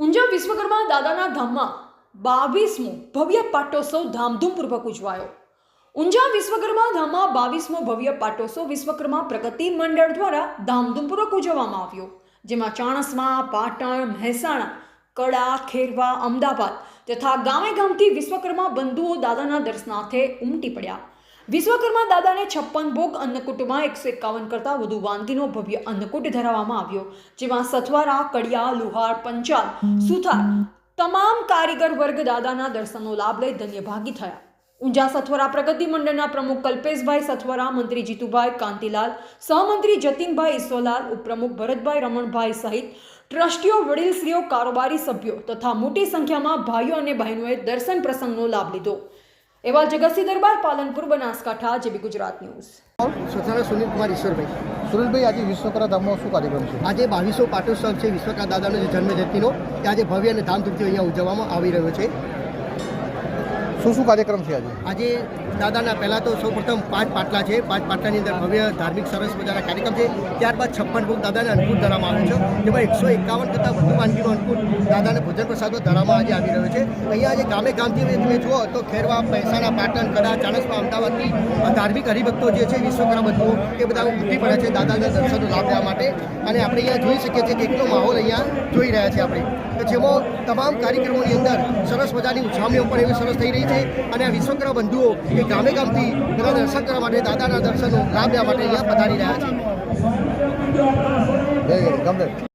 ઊંઝા વિશ્વકર્મા દાદાના ધામમાં 22મો ભવ્ય પાટોત્સવ ધામધૂમપૂર્વક ઉજવાયો। ઊંઝા વિશ્વકર્મા ધામમાં 22મો ભવ્ય પાટોત્સવ વિશ્વકર્મા પ્રગતિ મંડળ દ્વારા ધામધૂમપૂર્વક ઉજવવામાં આવ્યો, જેમાં ચાણસ્મા, પાટણ, મહેસાણા, કડા, ખેરવા, અમદાવાદ તથા ગામે ગામથી વિશ્વકર્મા બંધુઓ દાદાના દર્શનાર્થે ઉમટી પડ્યા। વિશ્વકર્મા દાદાને 56 ભોગ અન્નકૂટમાં 151 કરતાં વધુ વાનગીનો ભવ્ય અન્નકૂટ ધરાવવામાં આવ્યો, જેમાં સથવારા, કડિયા, લુહાર, પંચાલ, સુથાર તમામ કારીગર વર્ગ દાદાના દર્શનનો લાભ લઈ ધન્યભાગી થયા। ઊંઝા સથવરા પ્રગતિ મંડળના પ્રમુખ કલ્પેશભાઈ સથવરા, મંત્રી જીતુભાઈ કાંતિલાલ, સહમંત્રી જતીનભાઈ ઈશ્વરલાલ, ઉપપ્રમુખ ભરતભાઈ રમણભાઈ સહિત ટ્રસ્ટીઓ, વડીલશ્રીઓ, કારોબારી સભ્યો તથા મોટી સંખ્યામાં ભાઈઓ અને બહેનોએ દર્શન પ્રસંગનો લાભ લીધો। એવા જગતસિંહ દરબાર, પાલનપુર, બનાસકાંઠા, જેબી ગુજરાત ન્યૂઝ। સથારા સુનિલ કુમાર ઈશ્વરભાઈ। સુરેશભાઈ, આજે વિશ્વકર્મા ધામમાં શું કાર્યક્રમ છે? આજે 22મો પાટોત્સવ છે વિશ્વકર્મા દાદાનો જે જન્મજયંતિનો, તે આજે ભવ્ય અને ધામધૂમથી અહીંયા ઉજવવામાં આવી રહ્યો છે। શું કાર્યક્રમ છે આજે? આજે દાદાના પહેલાં તો સૌપ્રથમ 5 પાટલા છે, 5 પાટલાની અંદર ભવ્ય ધાર્મિક સરસ મજાના કાર્યક્રમ છે। ત્યારબાદ 56 ભોગ દાદાને અન્નકૂટ ધરવામાં આવ્યો છે, જેમાં 151 કરતાં વધુ વાનગીનો અન્નકૂટ દાદાને ભોજન પ્રસાદો ધરવામાં આજે આવી રહ્યો છે। અહીંયા આજે ગામે ગામથી તમે જુઓ તો ખેરવા, મહેસાણા, પાટણ, કડા, ચાણસ્મા, અમદાવાદથી ધાર્મિક હરિભક્તો જે છે વિશ્વકર્મા બંધુઓ એ બધા ઉમટી પડ્યા છે દાદાના દર્શનનો લાભ લેવા માટે। અને આપણે અહીંયા જોઈ શકીએ છીએ કે એકનો માહોલ અહીંયા જોઈ રહ્યા છીએ આપણે, જેમાં તમામ કાર્યક્રમોની અંદર સરસ મજાની ઉજવણીઓ પણ એવી સરસ થઈ રહી છે। અને આ વિશ્વકર્મા બંધુઓ એ ગામે ગામથી બધા દર્શન કરવા માટે દાદાના દર્શનનો લાભ લેવા માટે અહીંયા પધારી રહ્યા છે।